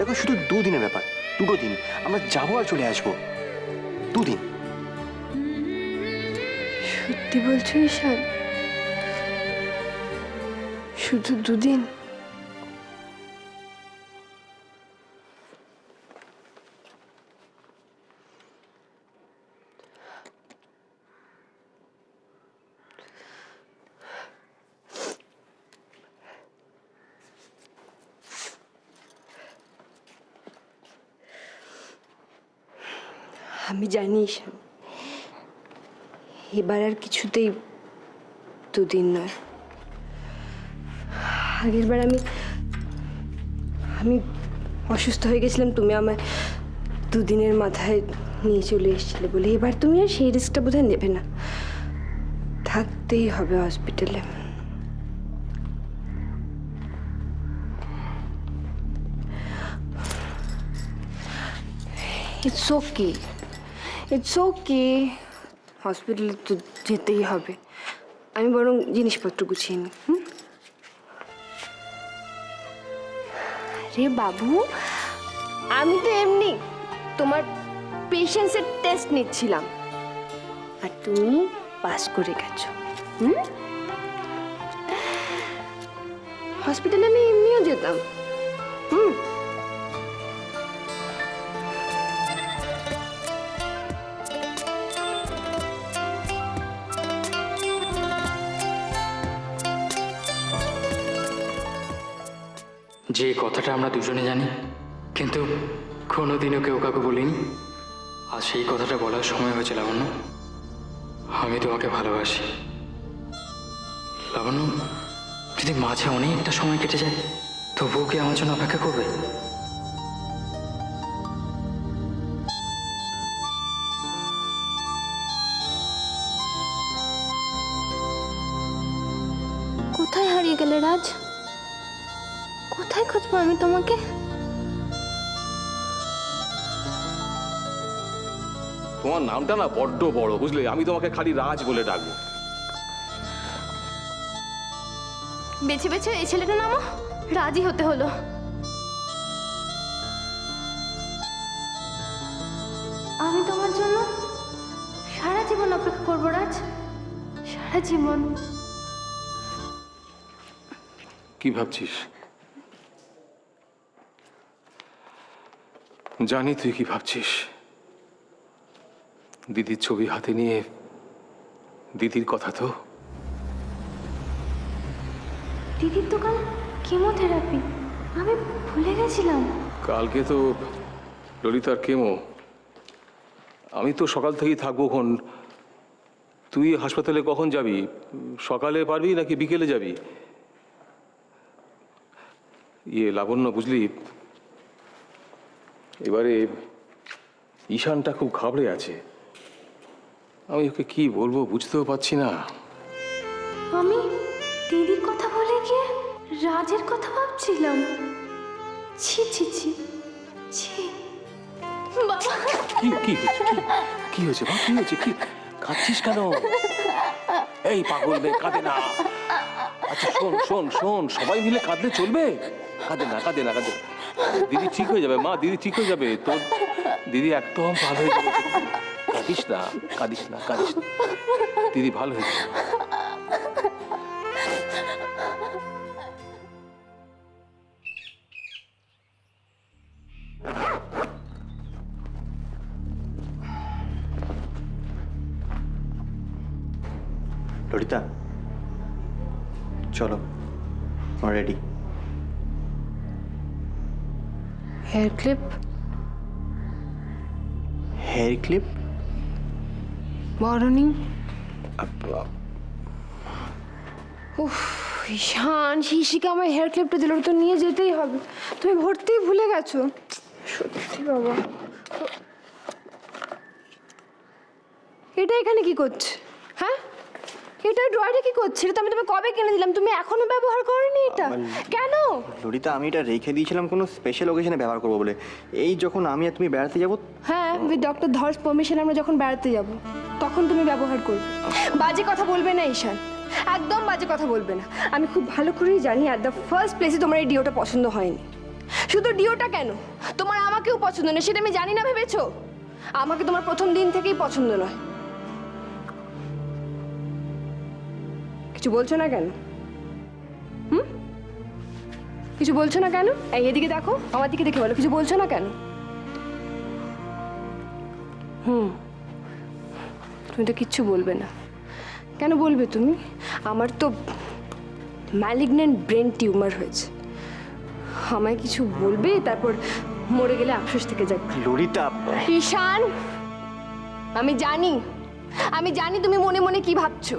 দেখো শুধু 2 দিনের ব্যাপার, 2টো দিন আমরা যাবো আর চলে আসবো। 2 দিন। সত্যি বলছো ঈশান? শুধু 2 দিন? আমি জানি ঈশান, এবার আর কিছুতেই 2 দিন নয়। আগের বার আমি অসুস্থ হয়ে গেছিলাম, তুমি আমায় 2 দিনের মাথায় নিয়ে চলে এসেছিলে বলে। এবার তুমি আর সেই রিস্কটা বোধহয় নেবে না। থাকতেই হবে হসপিটালে। It's okay, it's okay. হসপিটালে তো যেতেই হবে। আমি বরং জিনিসপত্র গুছিয়ে নিই। আরে বাবু, আমি তো এমনি তোমার পেশেন্সের টেস্ট নিচ্ছিলাম, আর তুমি পাস করে গেছো। হসপিটালে আমি এমনিও যেতাম। যে কথাটা আমরা দুজনে জানি, কিন্তু কোনোদিনও কেউ কাউকে বলিনি, আর সেই কথাটা বলার সময় হয়েছে লাবণ্য। আমি তোমাকে ভালোবাসি লাবণ্য। যদি মাঝে অনেকটা সময় কেটে যায়, তবুও কি আমার জন্য অপেক্ষা করবে? কোথায় হারিয়ে গেলে রাজ? কোথায় খুঁজবো আমি তোমাকে? তোমার নামটা না বড্ড বড়, বুঝলে? আমি তোমাকে খালি রাজ বলে ডাকবো। বেছে বেছে এই ছেলেটার নামও রাজি হতে হলো। আমি তোমার জন্য সারা জীবন অপেক্ষা করবো রাজ, সারা জীবন। কি ভাবছিস? জানি তুই কি ভাবছিস। দিদির ছবি হাতে নিয়ে দিদির কথা তো। দিদির তো কাল কেমোথেরাপি, আমি ভুলে গেছিলাম। কালকে তো ললিতার কেমো। আমি তো সকাল থেকেই থাকবো। খন তুই হাসপাতালে কখন যাবি? সকালে পারবি নাকি বিকেলে যাবি? লাবণ্য, বুঝলি, এবারে ঈশানটা খুব ঘাবড়ে আছে। আমি ওকে কি বলবো বুঝতেও পারছি না। আমি দিদির কথা বলে গিয়ে রাজের কথা ভাবছিলাম। ছি ছি ছি ছি। বাবা, কি কি হয়েছে? কি হয়েছে মা? কি হয়েছে? কি কাঁদছিস কেন? এই পাগল মেয়ে, কাঁদে না। আচ্ছা শোন শোন শোন, সবাই মিলে কাঁদলে চলবে? কাঁদে না, কাঁদে না, কাঁদে না। দিদি ঠিক হয়ে যাবে মা, দিদি ঠিক হয়ে যাবে। তোর দিদি একদম ভালো হয়ে যাবে। কাঁদিস না, কাঁদিস না, কাঁদিস না। দিদি ভালো হয়ে যাবে। ললিতা, চলো, ready. Hair clip? Hair clip? বরণি? উফ ঈশান, শিশিকা আমার হেয়ার ক্লিপটা দিল, তো নিয়ে যেতেই হবে। তুমি ভর্তিই ভুলে গেছো। সত্যি বাবা। এটা এখানে কি করছে? হ্যাঁ, এটা ড্রয়ারে কি করছে? এটা তো আমি তোমাকে কবে কিনে দিলাম, তুমি এখনো ব্যবহার করোনি এটা কেন? ললিতা, আমি এটা রেখে দিয়েছিলাম কোনো স্পেশাল ওকেশনে ব্যবহার করবো বলে। এই যখন আমি আর তুমি বেড়াতে যাবো। হ্যাঁ, উইথ ডক্টর ধর্স পারমিশন আমরা যখন বেড়াতে যাব তখন তুমি ব্যবহার করবে। বাজে কথা বলবে না ঈশান, একদম বাজে কথা বলবে না। আমি খুব ভালো করেই জানি, অ্যাট দ্য ফার্স্ট প্লেসে তোমার এই ডিওটা পছন্দ হয়নি। শুধু ডিওটা কেন, তোমার আমাকেও পছন্দ নয় সেটা আমি জানি না ভেবেছো? আমাকে তোমার প্রথম দিন থেকেই পছন্দ নয়। কিছু বলছো না কেন? কিছু বলছো না কেন? এই এদিকে দেখো, আমার দিকে দেখে বলো, কিছু বলছো না কেন? তুমি তো কিচ্ছু বলবে না। কেন বলবে তুমি? আমার তো ম্যালিগন্যান্ট ব্রেন টিউমার হয়েছে। আমায় কিছু বলবে, তারপর মরে গেলে আফসোস থেকে যাবে। ললিতা, ঈশান, আমি জানি তুমি মনে মনে কি ভাবছো।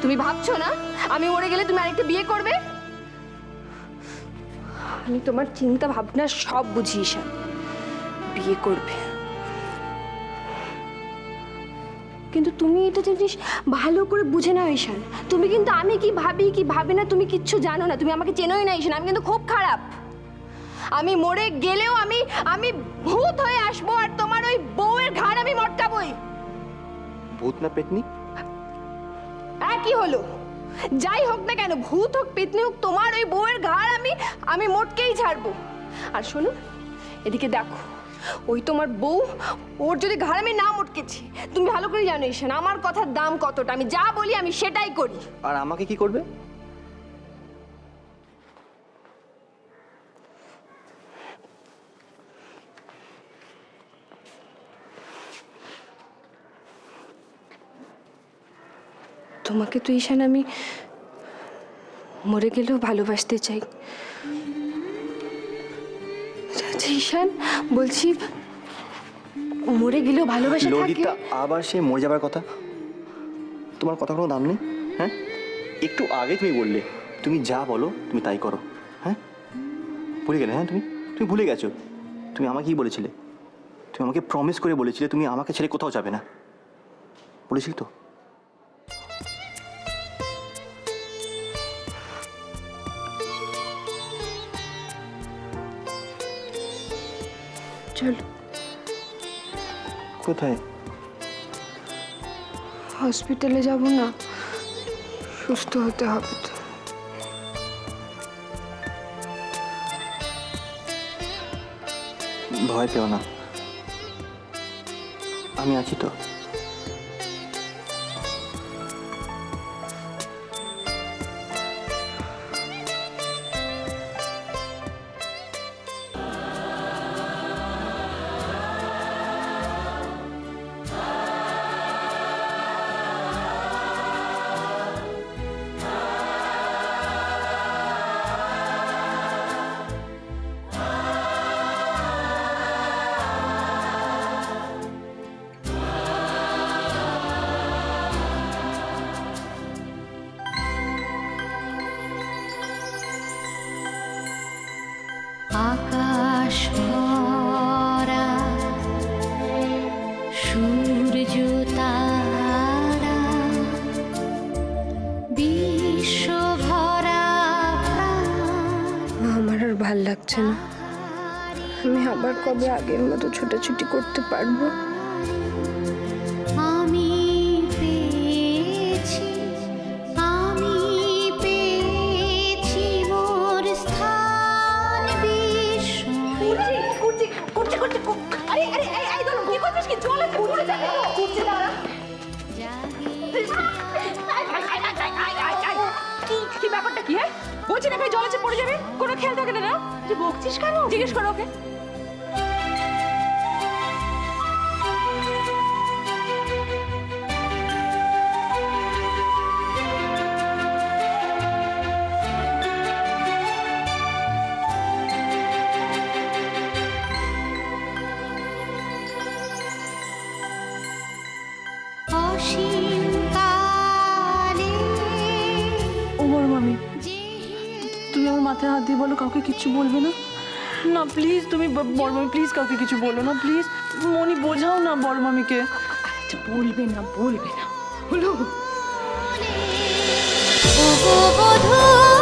তুমি ভাবছো না আমি মরে গেলে তুমি আরেকটা বিয়ে করবে? আমি তোমার চিন্তা ভাবনা সব বুঝি ঈশান। বিয়ে করবে, কিন্তু তুমি এটা জিনিস ভালো করে বুঝে নাও ঈশান। তুমি কিন্তু আমি কি ভাবি কি ভাবি না তুমি কিচ্ছু জানো না। তুমি আমাকে চেনোই না ঈশান। আমি কিন্তু খুব খারাপ। আমি মরে গেলেও আমি ভূত হয়ে আসবো, আর তোমার ওই বউয়ের ঘাড় আমি মটকাবই। ভূত না পেতনি? কি হলো? যাই হোক না কেন, ভূত হোক পেতনি হোক, তোমার ওই বউয়ের ঘাড় আমি মটকেই ছাড়বো। আর শোনো, এদিকে দেখো, ওই তোমার বউ, ওর যদি ঘাড় আমি না মটকেছি, তুমি ভালো করে জানো ঈশান আমার কথার দাম কতটা। আমি যা বলি আমি সেটাই করি। আর আমাকে কি করবে? তোমাকে তো ঈশান আমি মরে গেলেও ভালোবাসতে চাই। আচ্ছা ঈশান, বলছি মরে গেলেও ভালোবাসা থাকে? ললিতা, আবার সে মরে যাবার কথা? তোমার কথা কোনো দাম নেই? হ্যাঁ, একটু আগে তুমি বললে তুমি যা বলো তুমি তাই করো। হ্যাঁ, ভুলে গেলে? হ্যাঁ, তুমি ভুলে গেছো। তুমি আমাকে কি বলেছিলে? তুমি আমাকে প্রমিস করে বলেছিলে তুমি আমাকে ছেড়ে কোথাও যাবে না, বলেছিলে তো? চলো। কোথায়? হসপিটালে যাব না? সুস্থ হতে হবে তো। ভয় পেও না, আমি আছি তো। আকাশ ভরা সূর্য তারা, বিশ্ব ভরা আমার আর ভাল লাগছে না। আমি আবার কবে আগের মতো ছোটাছুটি করতে পারবো? আমি পেয়েছি মোর স্থান বিশ্ব। কি ব্যাপারটা কি? বলছি না জলে পড়ে যাবে, কোনো খেয়াল থাকে না। তুই বকছিস কেন? জিজ্ঞেস করো ওকে। অসীম কালে ও বড় মামি, তুমি আমার মাথায় হাত দিয়ে বলো কাউকে কিচ্ছু বলবে না। না প্লিজ, তুমি বড় মামি প্লিজ কাউকে কিছু বলো না প্লিজ। মনি বোঝাও না বড় মামিকে। আচ্ছা বলবে না হলো। ও বধূ